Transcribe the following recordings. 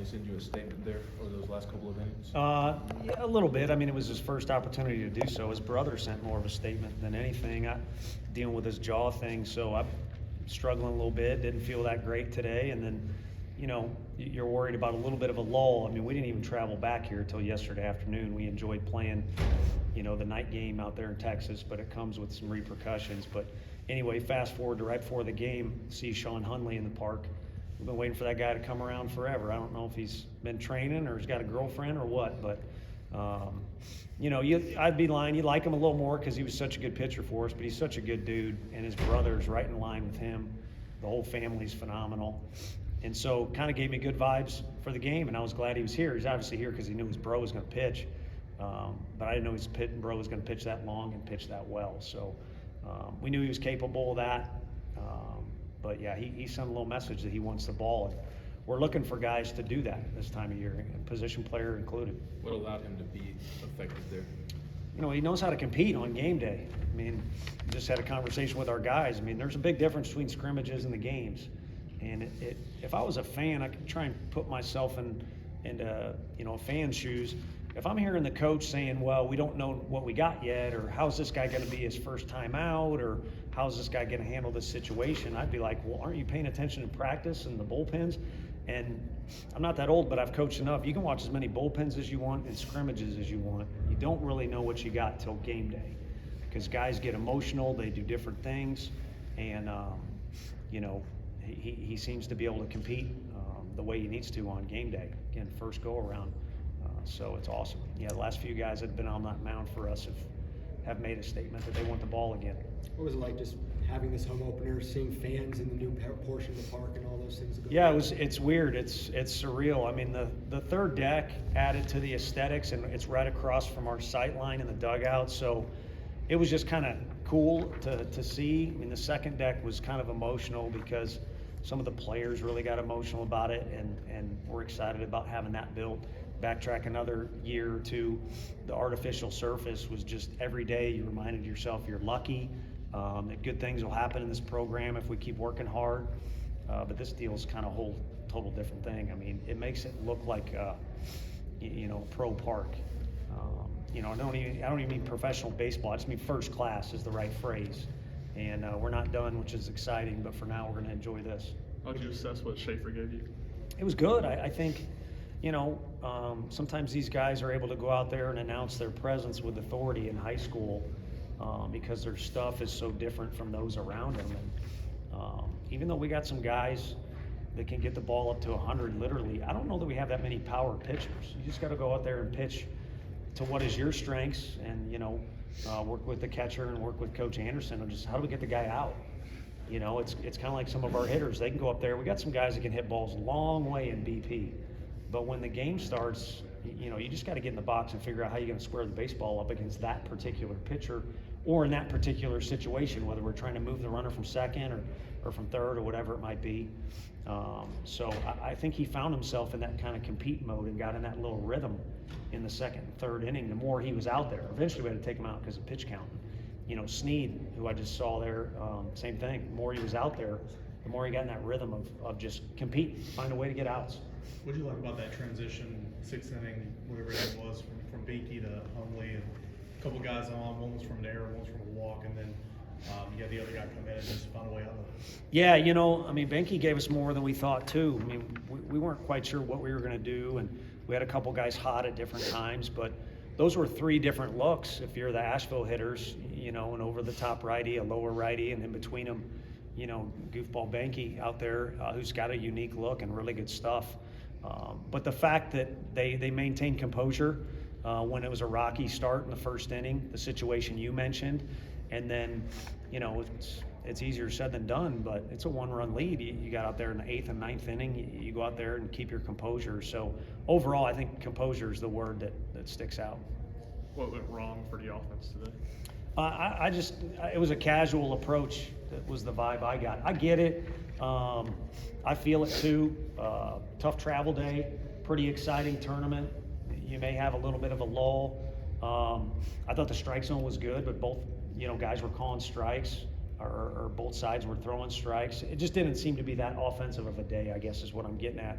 send you a statement there over those last couple of innings? Yeah, a little bit. I mean, it was his first opportunity to do so. His brother sent more of a statement than anything. Dealing with his jaw thing, so I'm struggling a little bit. Didn't feel that great today, and then, you're worried about a little bit of a lull. I mean, we didn't even travel back here until yesterday afternoon. We enjoyed playing, the night game out there in Texas, but it comes with some repercussions. But anyway, fast forward to right before the game, see Sean Hunley in the park. We've been waiting for that guy to come around forever. I don't know if he's been training or he's got a girlfriend or what, but I'd be lying. You like him a little more because he was such a good pitcher for us, but he's such a good dude, and his brother's right in line with him. The whole family's phenomenal. And so kind of gave me good vibes for the game, and I was glad he was here. He's obviously here because he knew his bro was going to pitch, but I didn't know his bro was going to pitch that long and pitch that well. So we knew he was capable of that. But yeah, he sent a little message that he wants the ball. And we're looking for guys to do that this time of year, position player included. What allowed him to be effective there? He knows how to compete on game day. I mean, just had a conversation with our guys. I mean, there's a big difference between scrimmages and the games. And if I was a fan, I could try and put myself into a fan's shoes. If I'm hearing the coach saying, well, we don't know what we got yet, or how's this guy going to be his first time out, or how's this guy going to handle this situation, I'd be like, well, aren't you paying attention in practice and the bullpens? And I'm not that old, but I've coached enough. You can watch as many bullpens as you want and scrimmages as you want. You don't really know what you got till game day, because guys get emotional, they do different things, and he seems to be able to compete the way he needs to on game day. Again, first go around. So it's awesome. Yeah, the last few guys that have been on that mound for us have made a statement that they want the ball again. What was it like just having this home opener, seeing fans in the new portion of the park and all those things? Yeah, it's weird. It's surreal. I mean, the third deck added to the aesthetics, and it's right across from our sight line in the dugout. So it was just kind of cool to see. I mean, the second deck was kind of emotional because some of the players really got emotional about it, and we're excited about having that built. Backtrack another year or two, the artificial surface was just every day you reminded yourself you're lucky, that good things will happen in this program if we keep working hard. But this deal's kind of a whole total different thing. I mean, it makes it look like pro park. I don't even mean professional baseball. I just mean first class is the right phrase. And we're not done, which is exciting, but for now we're going to enjoy this. How did you assess what Schaefer gave you? It was good. I think, sometimes these guys are able to go out there and announce their presence with authority in high school because their stuff is so different from those around them. And even though we got some guys that can get the ball up to 100 literally, I don't know that we have that many power pitchers. You just got to go out there and pitch to what is your strengths and, work with the catcher and work with Coach Anderson on just how do we get the guy out. It's kind of like some of our hitters. They can go up there. We got some guys that can hit balls a long way in BP. But when the game starts, you just got to get in the box and figure out how you're going to square the baseball up against that particular pitcher or in that particular situation, whether we're trying to move the runner from second or from third or whatever it might be. So I think he found himself in that kind of compete mode and got in that little rhythm in the second and third inning. The more he was out there, eventually we had to take him out because of pitch count. Sneed, who I just saw there, same thing. The more he was out there, the more he got in that rhythm of just compete, find a way to get outs. What did you like about that transition, sixth inning, whatever that was, from Binky to Hunley, and a couple guys on, one was from an error, one was from a walk, and then you had the other guy come in and just find a way out of it? Yeah, Binky gave us more than we thought too. I mean, we weren't quite sure what we were going to do, and we had a couple guys hot at different times, but those were three different looks. If you're the Asheville hitters, an over the top righty, a lower righty, and in between them, goofball Binky out there who's got a unique look and really good stuff. But the fact that they maintained composure when it was a rocky start in the first inning, the situation you mentioned, and then, it's easier said than done, but it's a one-run lead. You got out there in the eighth and ninth inning, you go out there and keep your composure. So overall, I think composure is the word that sticks out. What went wrong for the offense today? It was a casual approach. That was the vibe I got. I get it. I feel it too. Tough travel day, pretty exciting tournament. You may have a little bit of a lull. I thought the strike zone was good, but both, guys were calling strikes or both sides were throwing strikes. It just didn't seem to be that offensive of a day, I guess is what I'm getting at.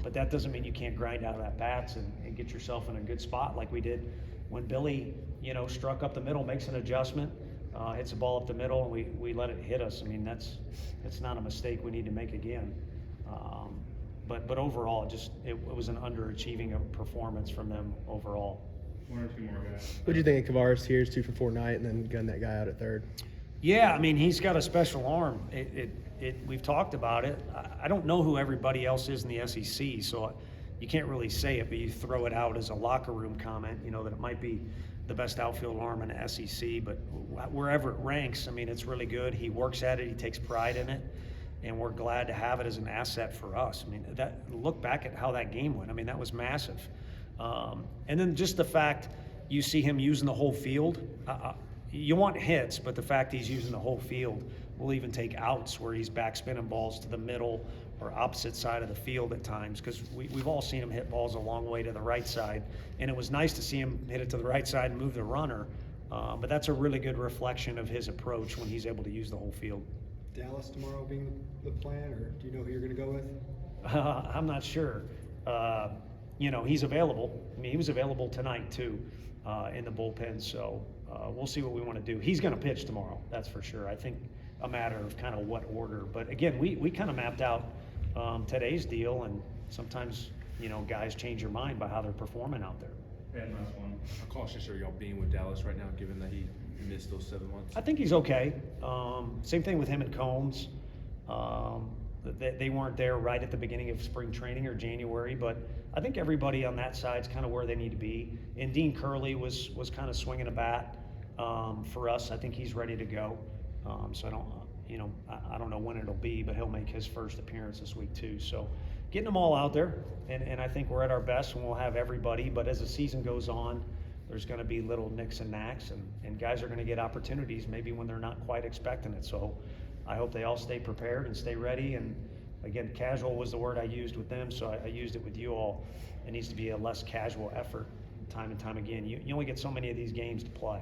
But that doesn't mean you can't grind out at bats and get yourself in a good spot like we did when Billy, struck up the middle, makes an adjustment, hits a ball up the middle, and we let it hit us. I mean, that's not a mistake we need to make again. But overall, it was an underachieving of performance from them overall. One or two more guys. What do you think of Kavaris Tears 2-for-4 night and then gun that guy out at third? Yeah, I mean, he's got a special arm. We've talked about it. I don't know who everybody else is in the SEC, so you can't really say it, but you throw it out as a locker room comment, that it might be the best outfield arm in the SEC, but wherever it ranks, I mean, it's really good. He works at it, he takes pride in it, and we're glad to have it as an asset for us. I mean, look back at how that game went. I mean, that was massive. And then just the fact you see him using the whole field, you want hits, but the fact he's using the whole field, we'll even take outs where he's backspinning balls to the middle or opposite side of the field at times, because we've all seen him hit balls a long way to the right side, and it was nice to see him hit it to the right side and move the runner, but that's a really good reflection of his approach when he's able to use the whole field. Dallas tomorrow being the plan, or do you know who you're going to go with? I'm not sure. He's available. I mean, he was available tonight too in the bullpen, so we'll see what we want to do. He's going to pitch tomorrow, that's for sure. I think a matter of kind of what order. But again, we kind of mapped out today's deal, and sometimes, guys change your mind by how they're performing out there. And last one. How cautious are y'all being with Dallas right now, given that he missed those 7 months? I think he's okay. Same thing with him and Combs. They weren't there right at the beginning of spring training or January, but I think everybody on that side's kind of where they need to be. And Dean Curley was kind of swinging a bat for us. I think he's ready to go. So I don't know when it'll be, but he'll make his first appearance this week too. So getting them all out there, and I think we're at our best when we'll have everybody. But as the season goes on, there's going to be little nicks and knacks, and guys are going to get opportunities maybe when they're not quite expecting it. So I hope they all stay prepared and stay ready. And again, casual was the word I used with them, so I used it with you all. It needs to be a less casual effort time and time again. You only get so many of these games to play.